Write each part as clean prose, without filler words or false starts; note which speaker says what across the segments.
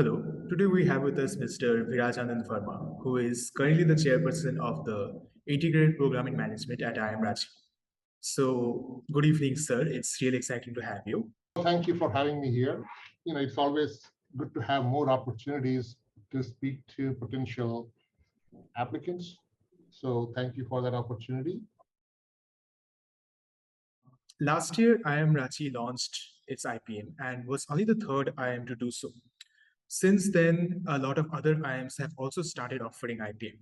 Speaker 1: Hello, today we have with us Mr. Virajanand Varma, who is currently the chairperson of the Integrated Programming Management at IIM Ranchi. So, good evening, sir. It's really exciting to have you.
Speaker 2: Thank you for having me here. It's always good to have more opportunities to speak to potential applicants. So thank you for that opportunity.
Speaker 1: Last year, IIM Ranchi launched its IPM and was only the third IIM to do so. Since then, a lot of other IIMs have also started offering IPM.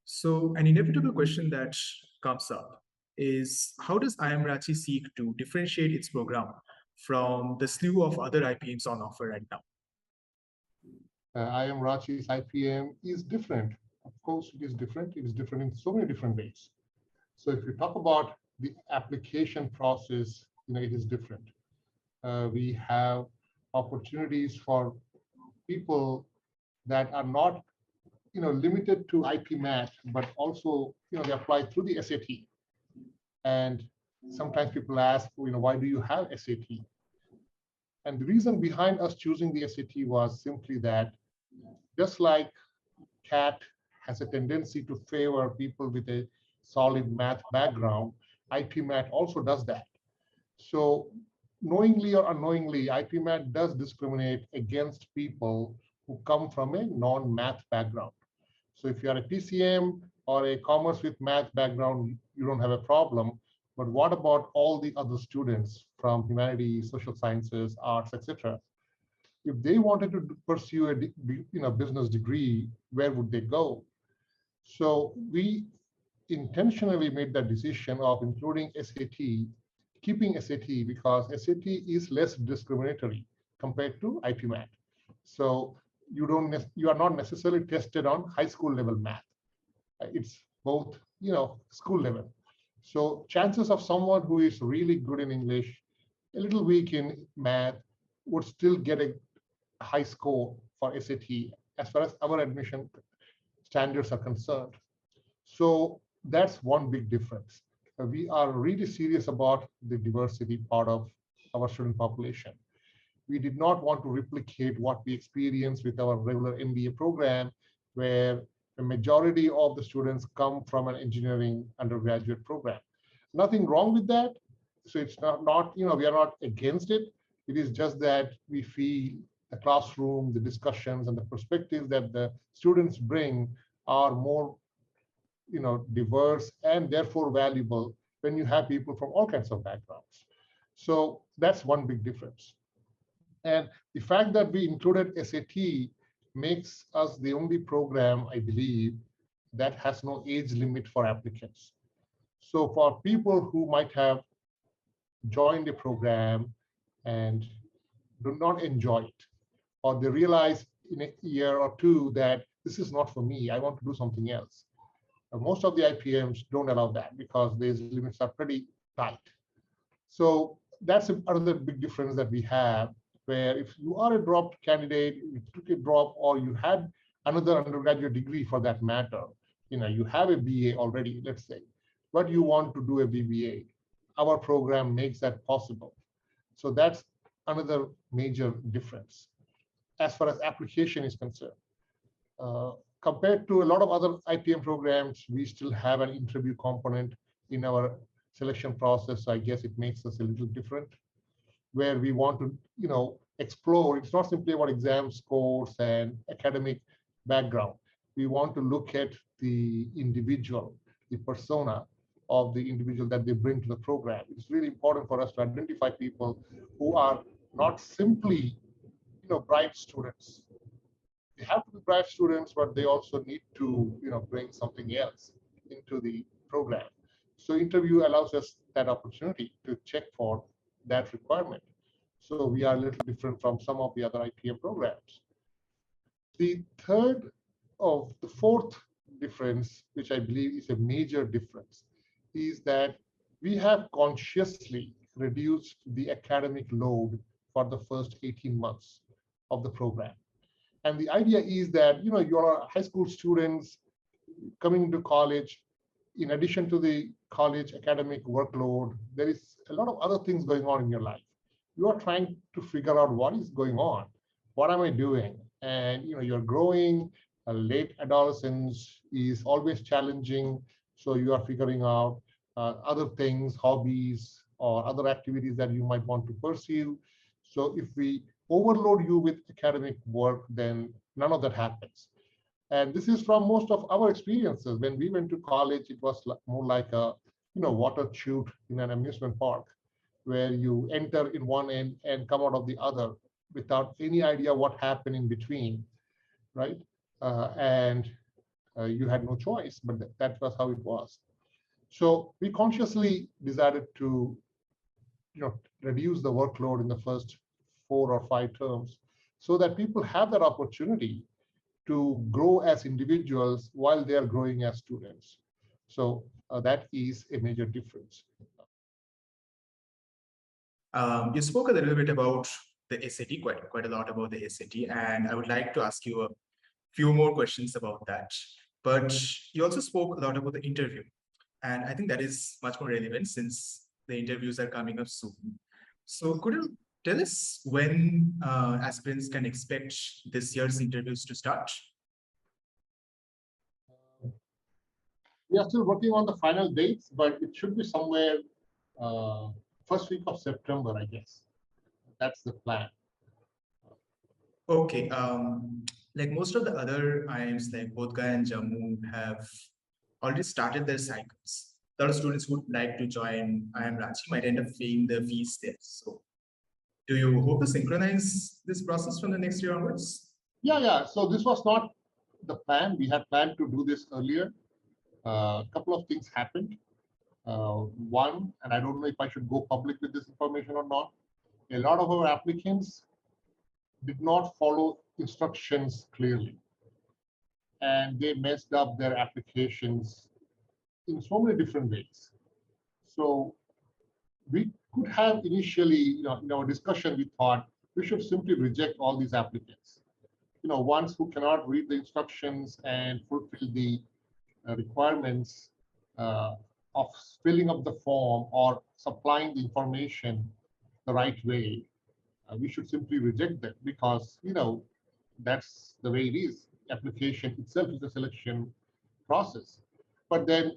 Speaker 1: So, an inevitable question that comes up is how does IIM Ranchi seek to differentiate its program from the slew of other IPMs on offer right now?
Speaker 2: IIM Ranchi's IPM is different. Of course, it is different. It is different in so many different ways. So if you talk about the application process, it is different. We have opportunities for people that are not limited to IPMAT, but also they apply through the SAT. And sometimes people ask, why do you have SAT? And the reason behind us choosing the SAT was simply that just like CAT has a tendency to favor people with a solid math background, IPMAT also does that. So knowingly or unknowingly, IPMAT does discriminate against people who come from a non-math background. So if you are a PCM or a commerce with math background, you don't have a problem. But what about all the other students from humanities, social sciences, arts, etc.? If they wanted to pursue a business degree, where would they go? So we intentionally made that decision of including SAT, keeping SAT, because SAT is less discriminatory compared to IPMAT. So you are not necessarily tested on high school level math. It's both, school level. So chances of someone who is really good in English, a little weak in math, would still get a high score for SAT as far as our admission standards are concerned. So that's one big difference. We are really serious about the diversity part of our student population. We did not want to replicate what we experienced with our regular MBA program, where the majority of the students come from an engineering undergraduate program. Nothing wrong with that. So it's not we are not against it. It is just that we feel the classroom, the discussions, and the perspectives that the students bring are more diverse and therefore valuable when you have people from all kinds of backgrounds. So that's one big difference. And the fact that we included SAT makes us the only program, I believe, that has no age limit for applicants. So for people who might have joined the program and do not enjoy it, or they realize in a year or two that this is not for me, I want to do something else. Most of the IPMs don't allow that because these limits are pretty tight. So that's another big difference that we have, where if you are a dropped candidate, you took a drop, or you had another undergraduate degree for that matter, you have a BA already, let's say, but you want to do a BBA, our program makes that possible. So that's another major difference as far as application is concerned. Compared to a lot of other IPM programs, we still have an interview component in our selection process. So I guess it makes us a little different, where we want to, explore. It's not simply about exam scores and academic background. We want to look at the individual, the persona of the individual that they bring to the program. It's really important for us to identify people who are not simply, bright students. They have to be bright students, but they also need to, bring something else into the program. So interview allows us that opportunity to check for that requirement. So we are a little different from some of the other IPM programs. The fourth difference, which I believe is a major difference, is that we have consciously reduced the academic load for the first 18 months of the program. And the idea is that, you're high school students coming to college. In addition to the college academic workload, there is a lot of other things going on in your life. You are trying to figure out what is going on. What am I doing? and you're growing. Late adolescence is always challenging, so you are figuring out other things, hobbies or other activities that you might want to pursue. So if we overload you with academic work, then none of that happens. And this is from most of our experiences. When we went to college, it was more like a water chute in an amusement park, where you enter in one end and come out of the other without any idea what happened in between, right? And you had no choice, but that was how it was. So we consciously decided to reduce the workload in the first 4 or 5 terms, so that people have that opportunity to grow as individuals while they are growing as students. So that is a major difference.
Speaker 1: You spoke a little bit about the SAT, quite a lot about the SAT, and I would like to ask you a few more questions about that. But you also spoke a lot about the interview, and I think that is much more relevant since the interviews are coming up soon. So could you tell us when aspirants can expect this year's interviews to start?
Speaker 2: We are still working on the final dates, but it should be somewhere first week of September, I guess. That's the plan.
Speaker 1: Okay. Like most of the other IIMs, like Bodhgaya and Jammu, have already started their cycles. A lot of students who would like to join IIM Ranchi might end up paying the fees there. So, do you hope to synchronize this process from the next year onwards?
Speaker 2: Yeah. So this was not the plan. We had planned to do this earlier. A couple of things happened. One, and I don't know if I should go public with this information or not, a lot of our applicants did not follow instructions clearly, and they messed up their applications in so many different ways. So we could have initially, in our discussion, we thought we should simply reject all these applicants. Ones who cannot read the instructions and fulfill the requirements uh, of filling up the form or supplying the information the right way. We should simply reject them, because that's the way it is. Application itself is a selection process. But then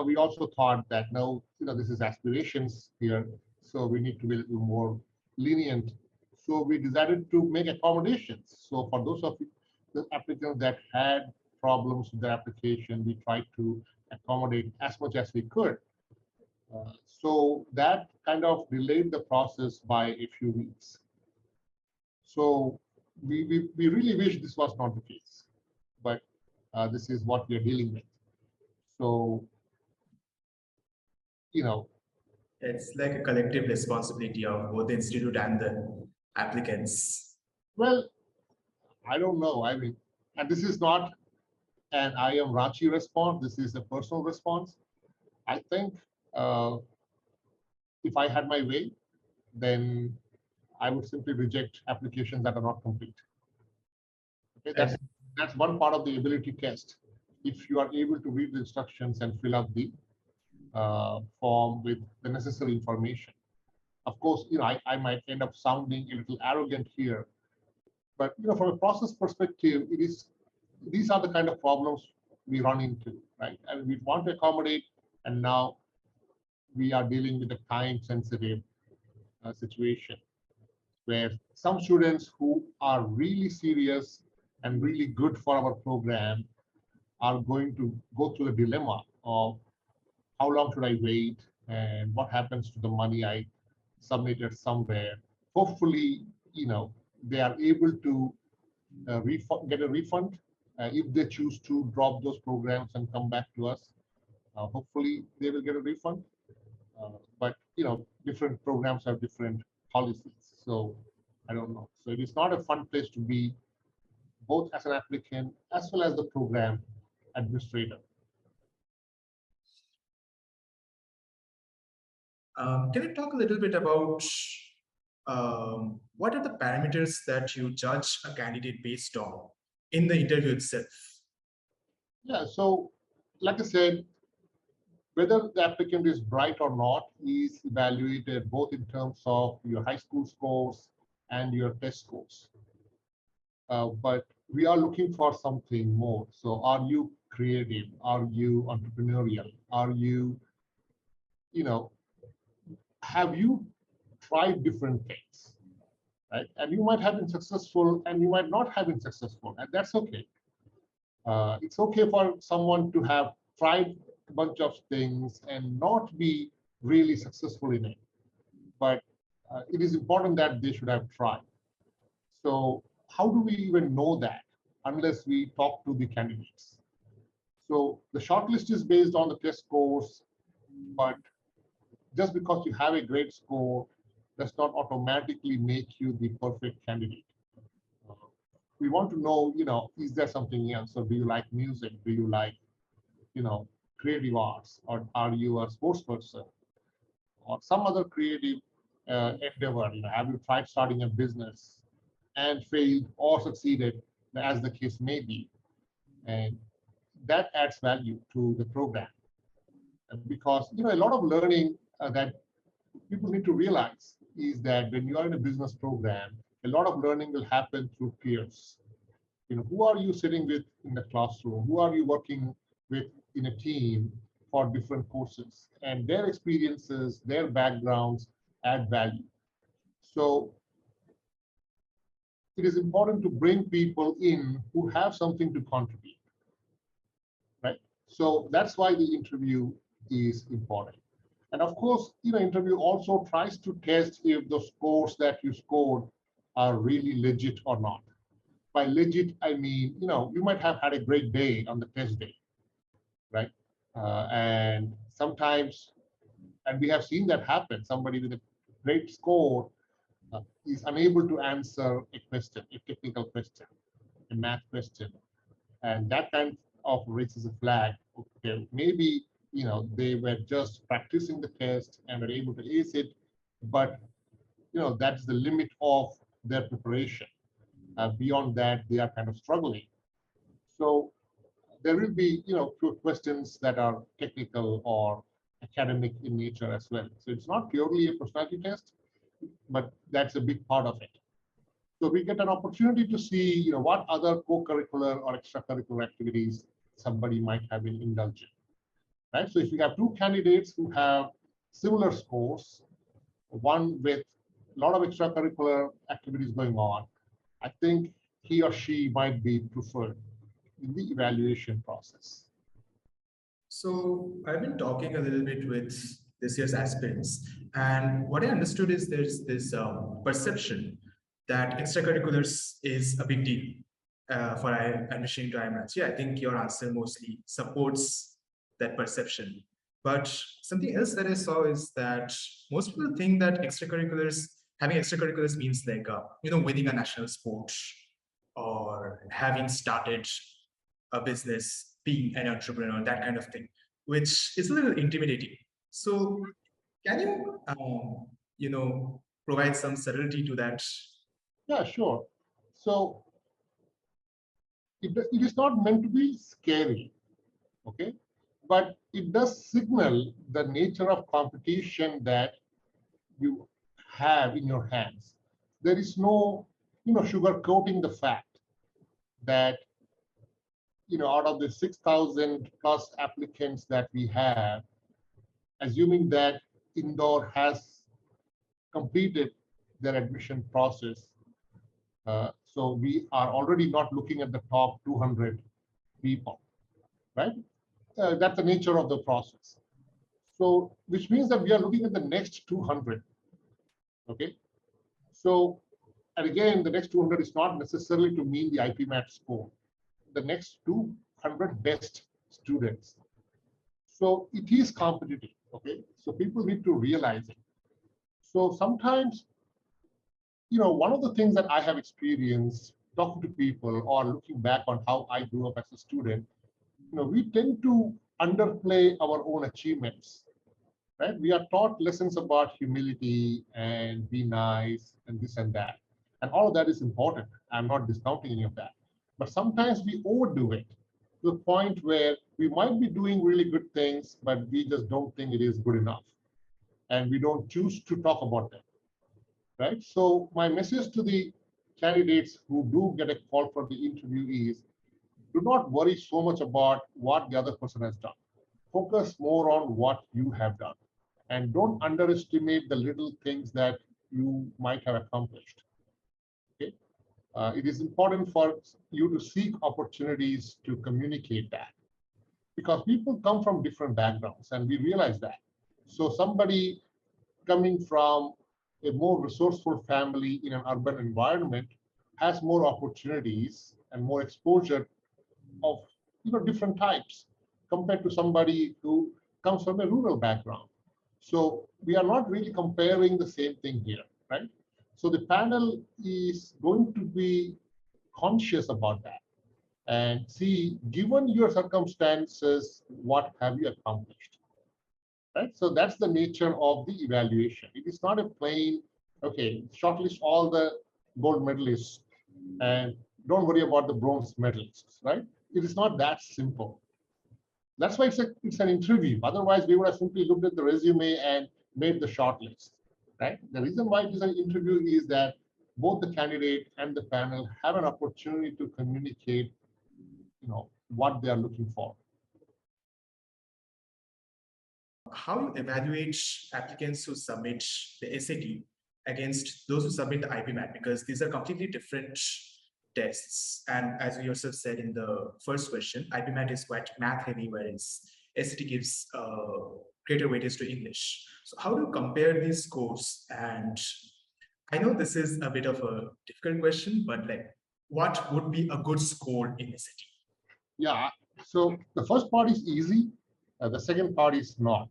Speaker 2: we also thought that no, this is aspirations here, so we need to be a little more lenient. So we decided to make accommodations. So for those of the applicants that had problems with their application, we tried to accommodate as much as we could. So that kind of delayed the process by a few weeks. So we really wish this was not the case, but this is what we are dealing with. So,
Speaker 1: It's like a collective responsibility of both the institute and the applicants.
Speaker 2: well, I don't know. I mean, and this is not an IIM Ranchi response. This is a personal response. I think if I had my way, then I would simply reject applications that are not complete. Okay, that's one part of the ability test. If you are able to read the instructions and fill up the form with the necessary information. Of course, I might end up sounding a little arrogant here, but from a process perspective, these are the kind of problems we run into, right? And we want to accommodate, and now we are dealing with a time-sensitive situation where some students who are really serious and really good for our program are going to go through the dilemma of how long should I wait and what happens to the money I submitted somewhere. Hopefully, they are able to get a refund if they choose to drop those programs and come back to us. Hopefully, they will get a refund. But different programs have different policies, so I don't know. So it is not a fun place to be, both as an applicant as well as the program administrator.
Speaker 1: Can you talk a little bit about what are the parameters that you judge a candidate based on in the interview itself?
Speaker 2: Yeah, so like I said, whether the applicant is bright or not is evaluated both in terms of your high school scores and your test scores. but we are looking for something more. So are you creative? Are you entrepreneurial? Are you, you know, have you tried different things, right? And you might have been successful and you might not have been successful, and that's okay. It's okay for someone to have tried a bunch of things and not be really successful in it, but it is important that they should have tried. So how do we even know that unless we talk to the candidates? So the shortlist is based on the test scores, but just because you have a great score does not automatically make you the perfect candidate. Uh, we want to know, is there something else? So do you like music? Do you like, creative arts? Or are you a sports person? Or some other creative endeavor? Have you tried starting a business and failed or succeeded, as the case may be? And that adds value to the program, because a lot of learning that people need to realize is that when you are in a business program, a lot of learning will happen through peers. Who are you sitting with in the classroom? Who are you working with in a team for different courses? And their experiences, their backgrounds add value. So it is important to bring people in who have something to contribute, right? So that's why the interview is important. And of course, interview also tries to test if the scores that you scored are really legit or not. By legit, I mean, you might have had a great day on the test day, right? And sometimes, and we have seen that happen, somebody with a great score is unable to answer a question, a technical question, a math question. And that kind of raises a flag. Okay, maybe they were just practicing the test and were able to ace it, but that's the limit of their preparation. Beyond that, they are kind of struggling. So there will be few questions that are technical or academic in nature as well. So it's not purely a personality test, but that's a big part of it. So we get an opportunity to see, what other co-curricular or extracurricular activities somebody might have been indulging, right? So if you have two candidates who have similar scores, one with a lot of extracurricular activities going on, I think he or she might be preferred in the evaluation process.
Speaker 1: So I've been talking a little bit with this year's aspirants, and what I understood is there's this perception that extracurriculars is a big deal for admission to IIM Ranchi. I think your answer mostly supports that perception. But something else that I saw is that most people think that having extracurriculars means like, winning a national sport or having started a business, being an entrepreneur, that kind of thing, which is a little intimidating. So, can you, provide some subtlety to that?
Speaker 2: Yeah, sure. So it is not meant to be scary, okay? But it does signal the nature of competition that you have in your hands. There is no, sugarcoating the fact that, out of the 6,000 plus applicants that we have, assuming that Indore has completed their admission process, so we are already not looking at the top 200 people, right? That's the nature of the process. So, which means that we are looking at the next 200, okay? So, and again, the next 200 is not necessarily to mean the IPMAT score. The next 200 best students. So it is competitive, okay? So people need to realize it. So sometimes, one of the things that I have experienced talking to people or looking back on how I grew up as a student, we tend to underplay our own achievements, right? We are taught lessons about humility and be nice and this and that. And all of that is important. I'm not discounting any of that. But sometimes we overdo it to the point where we might be doing really good things, but we just don't think it is good enough. And we don't choose to talk about them, right? So my message to the candidates who do get a call for the interview is, do not worry so much about what the other person has done. Focus more on what you have done. And don't underestimate the little things that you might have accomplished. Okay? It is important for you to seek opportunities to communicate that, because people come from different backgrounds, and we realize that. So somebody coming from a more resourceful family in an urban environment has more opportunities and more exposure of different types compared to somebody who comes from a rural background. So we are not really comparing the same thing here, right? So the panel is going to be conscious about that and see, given your circumstances, what have you accomplished, right? So that's the nature of the evaluation. It is not a plain, okay, shortlist all the gold medalists and don't worry about the bronze medalists, right? It is not that simple. That's why it's an interview. Otherwise, we would have simply looked at the resume and made the shortlist, right? The reason why it is an interview is that both the candidate and the panel have an opportunity to communicate, what they are looking for.
Speaker 1: How you evaluate applicants who submit the SAT against those who submit the IPMAT, because these are completely different tests. And as we yourself said in the first question, IPMAT is quite math heavy, whereas SAT gives greater weightage to English. So how do you compare these scores? And I know this is a bit of a difficult question, but like, what would be a good score in SAT?
Speaker 2: Yeah, so the first part is easy. The second part is not,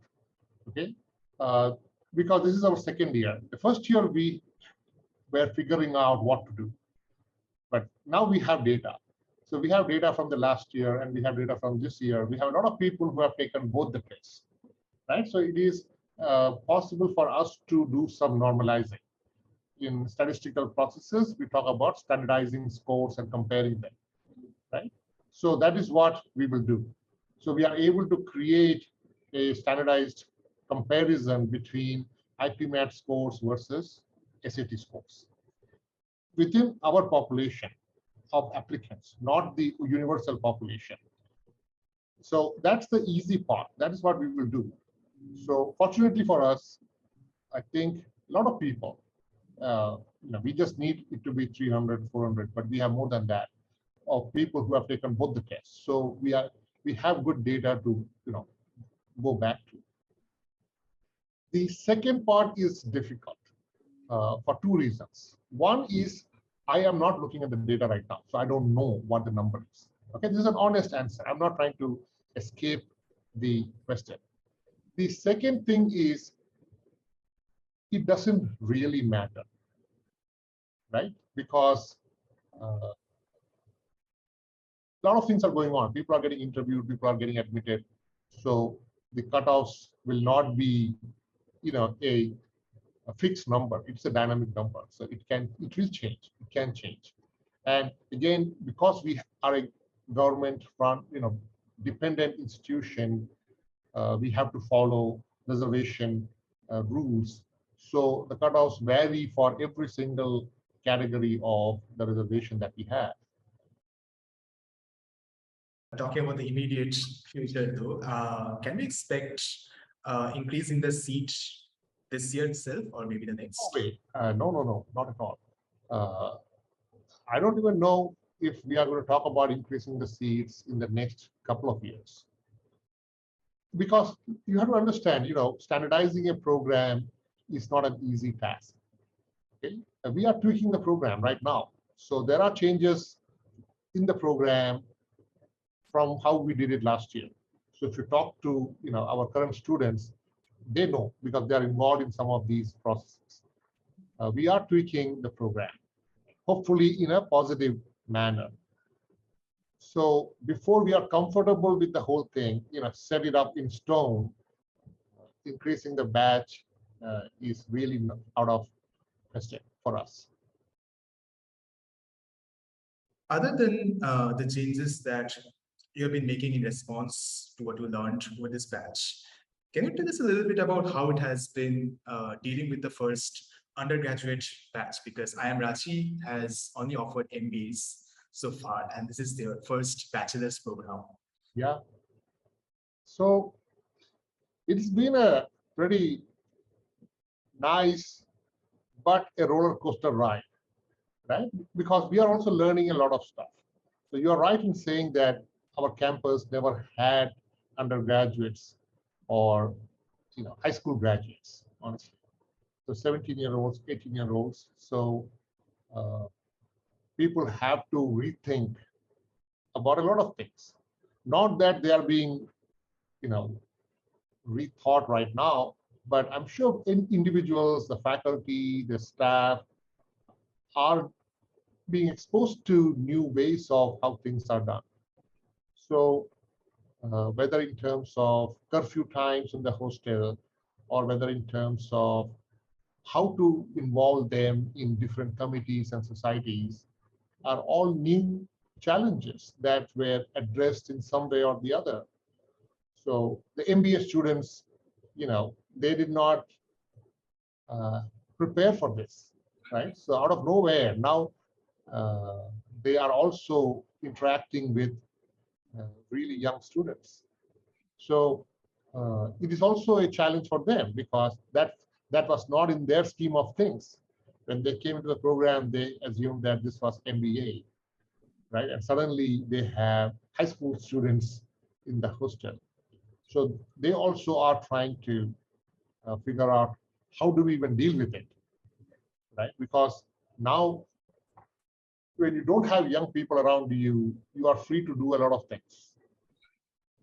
Speaker 2: okay? Because this is our second year. The first year we were figuring out what to do, but now we have data. So we have data from the last year and we have data from this year. We have a lot of people who have taken both the tests, right? So it is possible for us to do some normalizing. In statistical processes, we talk about standardizing scores and comparing them, right? So that is what we will do. So we are able to create a standardized comparison between IPMAT scores versus SAT scores within our population of applicants, not the universal population. So that's the easy part. That is what we will do. So fortunately for us, I think a lot of people, we just need it to be 300, 400, but we have more than that of people who have taken both the tests. So we have good data to go back to. The second part is difficult for two reasons. One is I am not looking at the data right now, so I don't know what the number is. Okay, this is an honest answer. I'm not trying to escape the question. The second thing is it doesn't really matter, right? Because a lot of things are going on. People are getting interviewed, people are getting admitted. So the cutoffs will not be, a fixed number. It's a dynamic number. So it will change. It can change. And again, because we are a government run, dependent institution, we have to follow reservation rules. So the cutoffs vary for every single category of the reservation that we have.
Speaker 1: Talking about the immediate future, though, can we expect increase in the seat this year itself, or maybe the next?
Speaker 2: No, not at all. I don't even know if we are going to talk about increasing the seats in the next couple of years. Because you have to understand, standardizing a program is not an easy task. Okay? We are tweaking the program right now. So there are changes in the program from how we did it last year. So if you talk to our current students, they know because they are involved in some of these processes. We are tweaking the program, hopefully in a positive manner. So before we are comfortable with the whole thing, set it up in stone, increasing the batch is really out of question for us.
Speaker 1: Other than the changes that you have been making in response to what you learned with this batch, can you tell us a little bit about how it has been dealing with the first undergraduate batch, because IIM Ranchi has only offered MBAs so far, and this is their first bachelor's program.
Speaker 2: Yeah. So it's been a pretty nice, but a roller coaster ride, right? Because we are also learning a lot of stuff. So you are right in saying that our campus never had undergraduates or high school graduates, honestly. So 17-year-olds, 18-year-olds. So uh, people have to rethink about a lot of things. Not that they are being, you know, rethought right now, but I'm sure individuals, the faculty, the staff are being exposed to new ways of how things are done. So whether in terms of curfew times in the hostel, or whether in terms of how to involve them in different committees and societies, are all new challenges that were addressed in some way or the other. So the MBA students, they did not uh, prepare for this, right? So out of nowhere, now they are also interacting with really young students. So it is also a challenge for them, because that was not in their scheme of things. When they came into the program, they assumed that this was MBA, right? And suddenly they have high school students in the hostel. So they also are trying to figure out how do we even deal with it, right? Because now when you don't have young people around you, you are free to do a lot of things.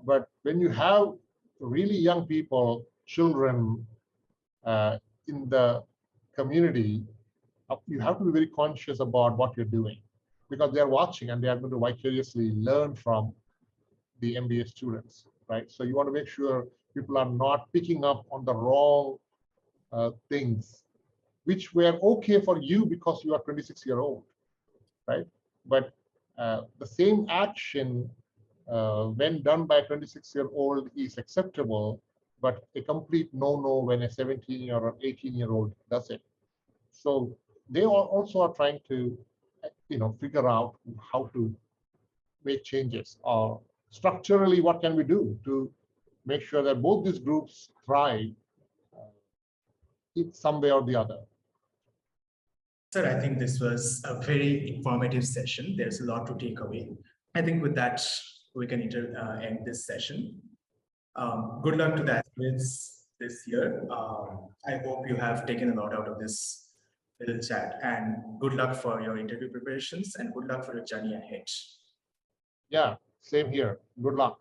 Speaker 2: But when you have really young people, children in the community, you have to be very conscious about what you're doing, because they are watching and they are going to vicariously learn from the MBA students, right? So you want to make sure people are not picking up on the wrong things, which were okay for you because you are 26-year-old, right? But the same action when done by a 26-year-old is acceptable, but a complete no-no when a 17 or 18-year-old does it. So they also are trying to, figure out how to make changes, or structurally what can we do to make sure that both these groups thrive in some way or the other.
Speaker 1: Sir, I think this was a very informative session. There's a lot to take away. I think with that, we can end this session. Good luck to the athletes this year. I hope you have taken a lot out of this little chat, and good luck for your interview preparations, and good luck for your journey ahead.
Speaker 2: Yeah, same here. Good luck.